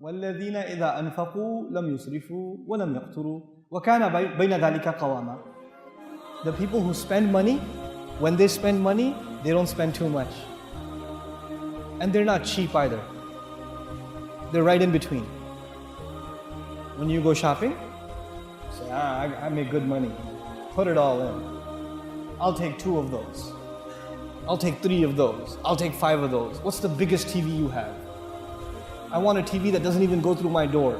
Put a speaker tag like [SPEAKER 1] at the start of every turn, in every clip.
[SPEAKER 1] وَالَّذِينَ إِذَا أَنفَقُوا لَمْ يُسْرِفُوا وَلَمْ يَقْتُرُوا وَكَانَ بَيْنَ ذَلِكَ قَوَامًا. The people who spend money, when they spend money, they don't spend too much. And they're not cheap either. They're right in between. When you go shopping, say, I make good money. Put it all in. I'll take 2 of those. I'll take 3 of those. I'll take 5 of those. What's the biggest TV you have? I want a TV that doesn't even go through my door.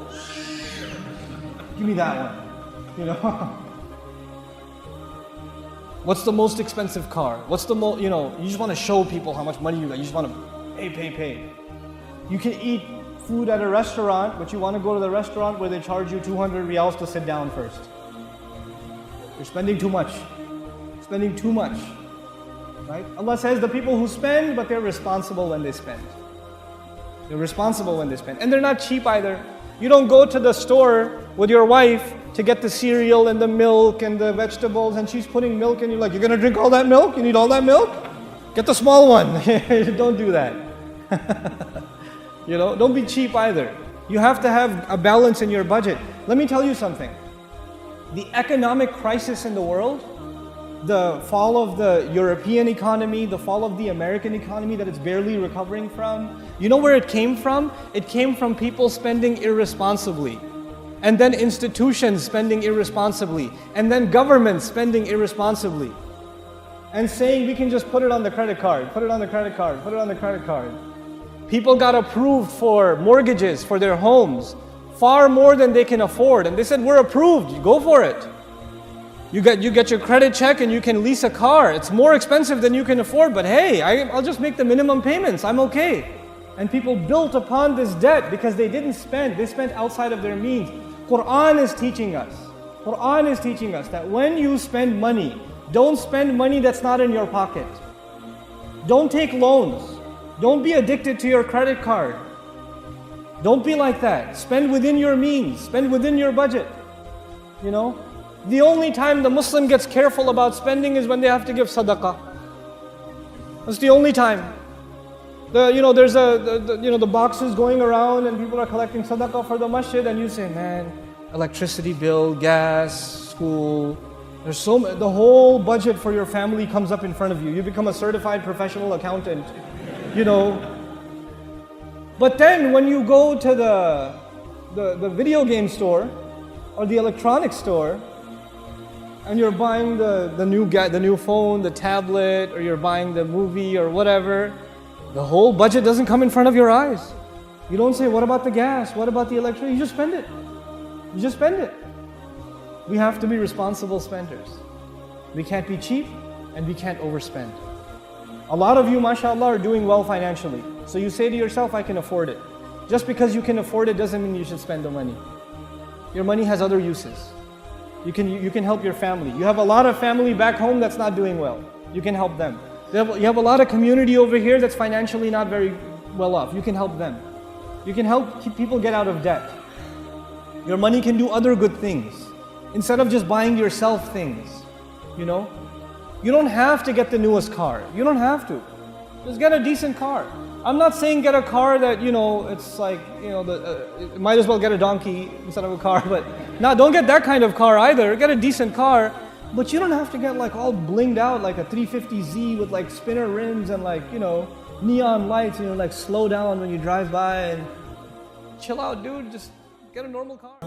[SPEAKER 1] Give me that one. You know? What's the most expensive car? What's the most, you just want to show people how much money you got. You just want to pay. You can eat food at a restaurant, but you want to go to the restaurant where they charge you 200 riyals to sit down first. You're spending too much. Spending too much. Right? Allah says the people who spend, but they're responsible when they spend. They're responsible when they spend. And they're not cheap either. You don't go to the store with your wife to get the cereal and the milk and the vegetables, and she's putting milk and you're like, you're going to drink all that milk? You need all that milk? Get the small one. Don't do that. Don't be cheap either. You have to have a balance in your budget. Let me tell you something. The economic crisis in the world, the fall of the European economy, the fall of the American economy that it's barely recovering from, you know where it came from? It came from people spending irresponsibly. And then institutions spending irresponsibly. And then governments spending irresponsibly. And saying we can just put it on the credit card, put it on the credit card, put it on the credit card. People got approved for mortgages for their homes, far more than they can afford. And they said, we're approved, you go for it. You get your credit check and you can lease a car. It's more expensive than you can afford, but hey, I'll just make the minimum payments, I'm okay. And people built upon this debt because they didn't spend, they spent outside of their means. Quran is teaching us that when you spend money, don't spend money that's not in your pocket. Don't take loans. Don't be addicted to your credit card. Don't be like that. Spend within your means, spend within your budget. The only time the Muslim gets careful about spending is when they have to give sadaqah. That's the only time. There's the boxes going around and people are collecting sadaqah for the masjid, and you say, man, electricity bill, gas, school, the whole budget for your family comes up in front of you. You become a certified professional accountant, But then when you go to the video game store or the electronics store, and you're buying the new phone, the tablet, or you're buying the movie or whatever, the whole budget doesn't come in front of your eyes. You don't say, what about the gas? What about the electricity? You just spend it. You just spend it. We have to be responsible spenders. We can't be cheap and we can't overspend. A lot of you, mashallah, are doing well financially. So you say to yourself, I can afford it. Just because you can afford it doesn't mean you should spend the money. Your money has other uses. You can help your family. You have a lot of family back home that's not doing well. You can help them. You have a lot of community over here that's financially not very well off. You can help them. You can help people get out of debt. Your money can do other good things. Instead of just buying yourself things, You don't have to get the newest car. You don't have to. Just get a decent car. I'm not saying get a car that, it's like, might as well get a donkey instead of a car, but don't get that kind of car either. Get a decent car, but you don't have to get like all blinged out like a 350Z with like spinner rims and like, neon lights, like slow down when you drive by and chill out, dude. Just get a normal car.